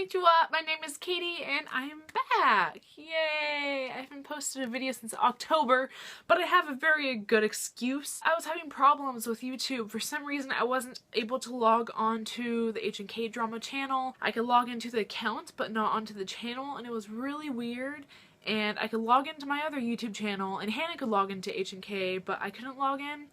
Konnichiwa, my name is Katie and I am back! Yay! I haven't posted a video since October, but I have a very good excuse. I was having problems with YouTube. For some reason I wasn't able to log on to the H&K drama channel. I could log into the account but not onto the channel, and it was really weird. And I could log into my other YouTube channel and Hannah could log into H&K, but I couldn't log in.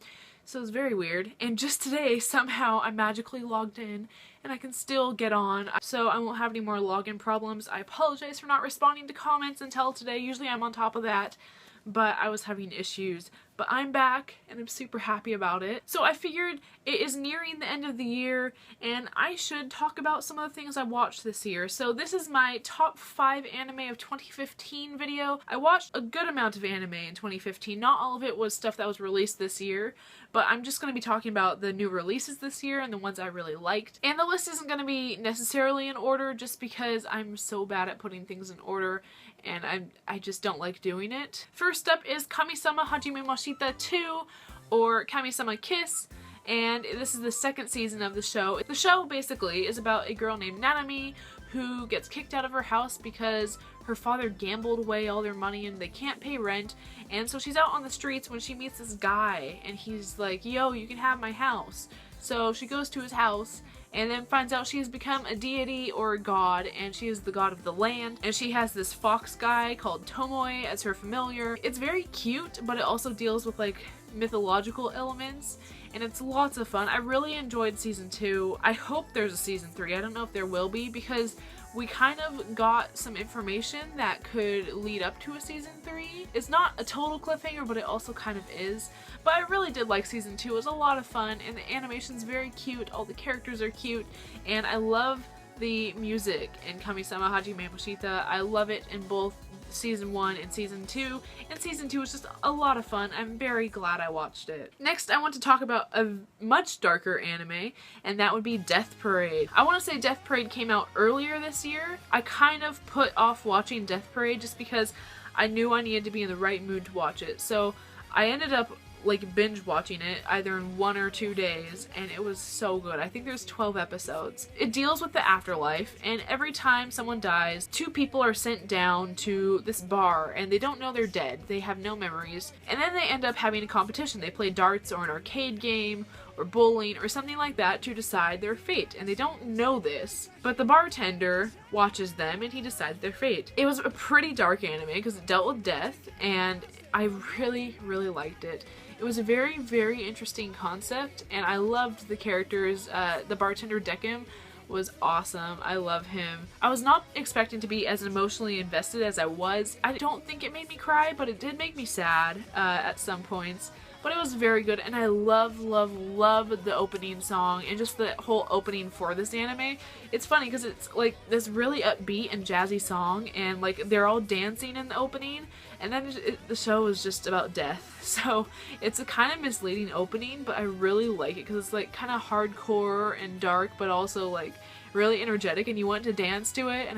So it was very weird, and just today somehow I magically logged in and I can still get on, so I won't have any more login problems. I apologize for not responding to comments until today. Usually I'm on top of that, but I was having issues. But I'm back and I'm super happy about it. So I figured it is nearing the end of the year and I should talk about some of the things I watched this year. So this is my top 5 anime of 2015 video. I watched a good amount of anime in 2015. Not all of it was stuff that was released this year, but I'm just going to be talking about the new releases this year and the ones I really liked. And the list isn't going to be necessarily in order just because I'm so bad at putting things in order and I just don't like doing it. First up is Kami-sama Hajimemashita 2, or Kami-sama Kiss, and this is the second season of the show. The show basically is about a girl named Nanami who gets kicked out of her house because her father gambled away all their money and they can't pay rent, and so she's out on the streets when she meets this guy and he's like, yo, you can have my house. So she goes to his house and then finds out she has become a deity or a god, and she is the god of the land, and she has this fox guy called Tomoe as her familiar. It's very cute, but it also deals with like mythological elements, and it's lots of fun. I really enjoyed season 2. I hope there's a season 3. I don't know if there will be, because we kind of got some information that could lead up to a season 3. It's not a total cliffhanger, but it also kind of is. But I really did like season 2. It was a lot of fun, and the animation's very cute, all the characters are cute, and I love the music in Kami-sama Hajimemashita. I love it in both season 1 and season 2, and season 2 was just a lot of fun. I'm very glad I watched it. Next, I want to talk about a much darker anime, and that would be Death Parade. I want to say Death Parade came out earlier this year. I kind of put off watching Death Parade just because I knew I needed to be in the right mood to watch it, so I ended up like binge watching it either in 1 or 2 days, and it was so good. I think there's 12 episodes. It deals with the afterlife, and every time someone dies, 2 people are sent down to this bar and they don't know they're dead. They have no memories, and then they end up having a competition. They play darts or an arcade game or bowling or something like that to decide their fate, and they don't know this, but the bartender watches them and he decides their fate. It was a pretty dark anime because it dealt with death, and I really liked it. It was a very interesting concept, and I loved the characters. The bartender Decim was awesome. I love him. I was not expecting to be as emotionally invested as I was. I don't think it made me cry, but it did make me sad at some points. But it was very good, and I love the opening song and just the whole opening for this anime. It's funny because it's like this really upbeat and jazzy song, and like they're all dancing in the opening, and then the show is just about death. So it's a kind of misleading opening, but I really like it because it's like kind of hardcore and dark, but also like really energetic, and you want to dance to it, and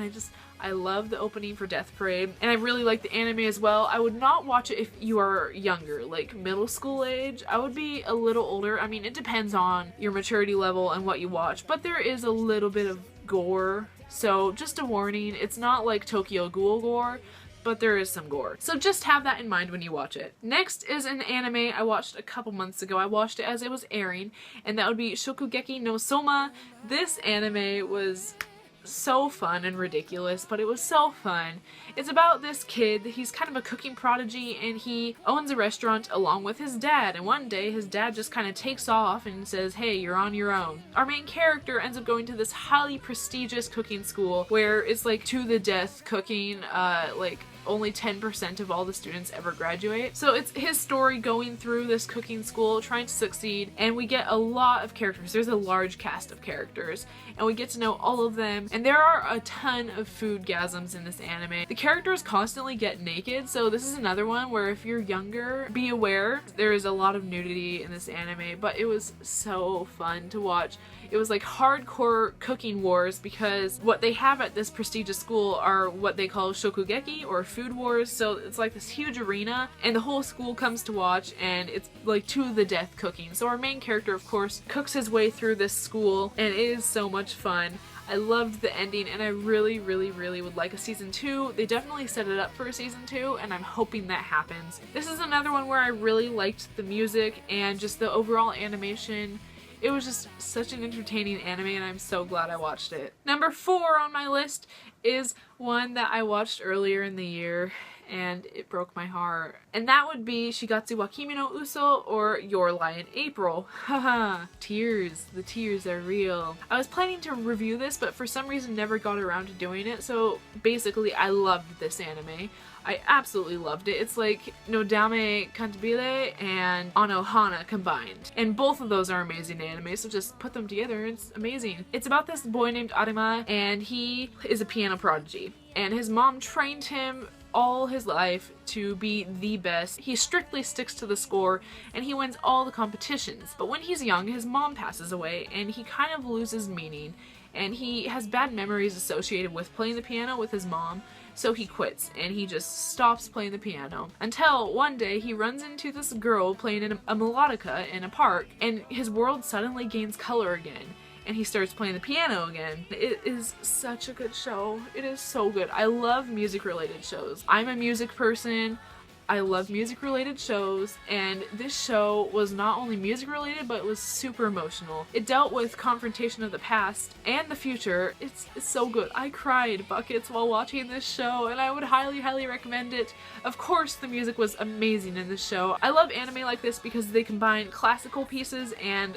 I love the opening for Death Parade, and I really like the anime as well. I would not watch it if you are younger, like middle school age. I would be a little older. I mean, it depends on your maturity level and what you watch, but there is a little bit of gore. So just a warning, it's not like Tokyo Ghoul gore, but there is some gore. So just have that in mind when you watch it. Next is an anime I watched a couple months ago. I watched it as it was airing, and that would be Shokugeki No Soma. This anime was so fun and ridiculous, but it was so fun. It's about this kid. He's kind of a cooking prodigy, and he owns a restaurant along with his dad, and one day his dad just kind of takes off and says, hey, you're on your own. Our main character ends up going to this highly prestigious cooking school where it's like to the death cooking, like only 10% of all the students ever graduate. So it's his story going through this cooking school, trying to succeed, and we get a lot of characters. There's a large cast of characters, and we get to know all of them, and there are a ton of foodgasms in this anime. The characters constantly get naked, so this is another one where if you're younger, be aware. There is a lot of nudity in this anime, but it was so fun to watch. It was like hardcore cooking wars, because what they have at this prestigious school are what they call shokugeki, or food wars. So it's like this huge arena, and the whole school comes to watch, and it's like to the death cooking. So our main character, of course, cooks his way through this school, and it is so much fun. I loved the ending, and I really, really, really would like a season 2. They definitely set it up for a season 2, and I'm hoping that happens. This is another one where I really liked the music and just the overall animation. It was just such an entertaining anime, and I'm so glad I watched it. Number 4 on my list is one that I watched earlier in the year, and it broke my heart. And that would be Shigatsu wa Kimi no Uso, or Your Lie in April. Haha, tears. The tears are real. I was planning to review this, but for some reason never got around to doing it, so basically I loved this anime. I absolutely loved it. It's like Nodame Cantabile and Anohana combined. And both of those are amazing anime, so just put them together, it's amazing. It's about this boy named Arima, and he is a piano prodigy. And his mom trained him all his life to be the best. He strictly sticks to the score, and he wins all the competitions. But when he's young, his mom passes away, and he kind of loses meaning. And he has bad memories associated with playing the piano with his mom, so he quits and he just stops playing the piano. Until one day he runs into this girl playing a melodica in a park, and his world suddenly gains color again. And he starts playing the piano again. It is such a good show. It is so good. I love music-related shows. I'm a music person. I love music-related shows, and this show was not only music-related, but it was super emotional. It dealt with confrontation of the past and the future. It's so good. I cried buckets while watching this show, and I would highly, highly recommend it. Of course, the music was amazing in this show. I love anime like this because they combine classical pieces and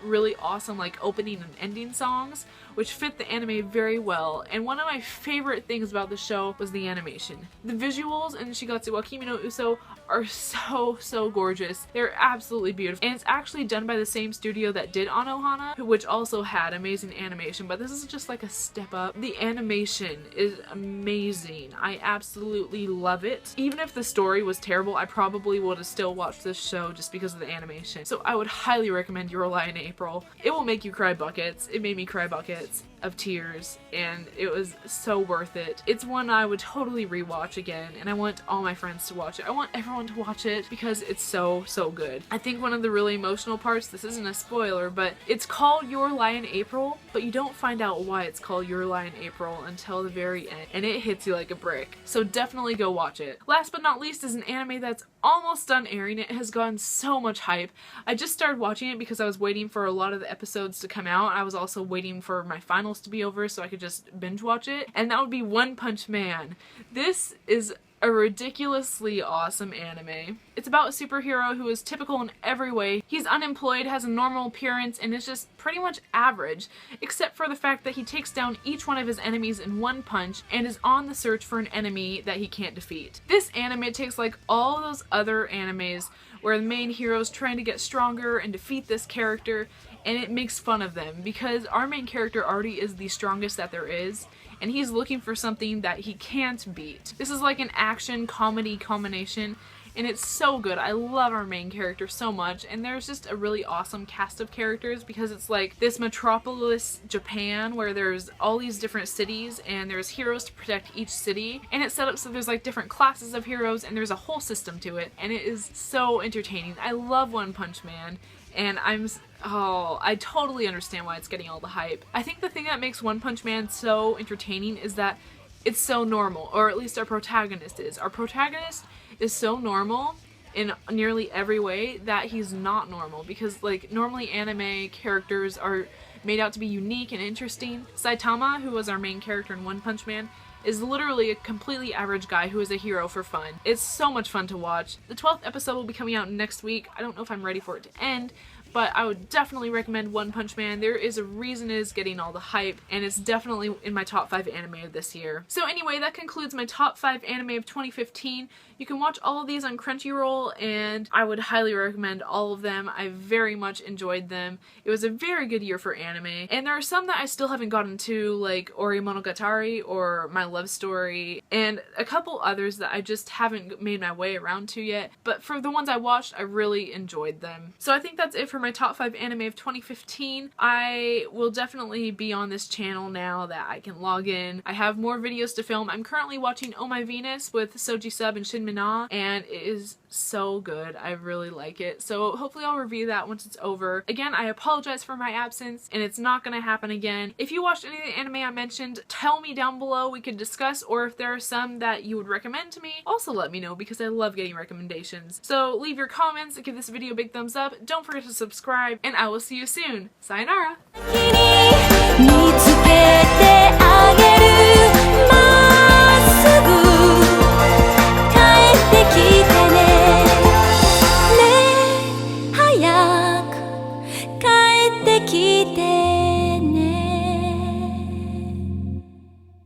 really awesome like opening and ending songs, which fit the anime very well. And one of my favorite things about the show was the animation. The visuals in Shigatsu wa Kimi no Uso are so gorgeous. They're absolutely beautiful. And it's actually done by the same studio that did Anohana, which also had amazing animation, but this is just like a step up. The animation is amazing. I absolutely love it. Even if the story was terrible, I probably would have still watched this show just because of the animation. So I would highly recommend Your Lie in April. It will make you cry buckets. It made me cry buckets of tears, and it was so worth it. It's one I would totally rewatch again, and I want all my friends to watch it. I want everyone to watch it because it's so good. I think one of the really emotional parts, this isn't a spoiler, but it's called Your Lie in April, but you don't find out why it's called Your Lie in April until the very end, and it hits you like a brick. So definitely go watch it. Last but not least is an anime that's almost done airing. It has gotten so much hype. I just started watching it because I was waiting for a lot of the episodes to come out. I was also waiting for my finals to be over so I could just binge watch it, and that would be One Punch Man. This is a ridiculously awesome anime. It's about a superhero who is typical in every way. He's unemployed, has a normal appearance, and is just pretty much average, except for the fact that he takes down each one of his enemies in one punch and is on the search for an enemy that he can't defeat. This anime takes like all those other animes where the main hero's trying to get stronger and defeat this character, and it makes fun of them because our main character already is the strongest that there is, and he's looking for something that he can't beat. This is like an action comedy combination, and it's so good. I love our main character so much, and there's just a really awesome cast of characters because it's like this metropolis Japan where there's all these different cities and there's heroes to protect each city, and it's set up so there's like different classes of heroes and there's a whole system to it, and it is so entertaining. I love One Punch Man, and I totally understand why it's getting all the hype. I think the thing that makes One Punch Man so entertaining is that it's so normal, or at least our protagonist is. Our protagonist is so normal in nearly every way that he's not normal, because like normally anime characters are made out to be unique and interesting. Saitama, who was our main character in One Punch Man, is literally a completely average guy who is a hero for fun. It's so much fun to watch. The 12th episode will be coming out next week. I don't know if I'm ready for it to end, but I would definitely recommend One Punch Man. There is a reason it is getting all the hype, and it's definitely in my top 5 anime of this year. So anyway, that concludes my top 5 anime of 2015. You can watch all of these on Crunchyroll, and I would highly recommend all of them. I very much enjoyed them. It was a very good year for anime, and there are some that I still haven't gotten to, like Ori Monogatari or My Love Story, and a couple others that I just haven't made my way around to yet. But for the ones I watched, I really enjoyed them. So I think that's it for my top 5 anime of 2015. I will definitely be on this channel now that I can log in. I have more videos to film. I'm currently watching Oh My Venus with Soji Sub and Shin Mina, and it is so good. I really like it. So hopefully I'll review that once it's over. Again, I apologize for my absence, and it's not gonna happen again. If you watched any of the anime I mentioned, tell me down below, we could discuss, or if there are some that you would recommend to me, also let me know because I love getting recommendations. So leave your comments, give this video a big thumbs up, don't forget to subscribe, and I will see you soon. Sayonara!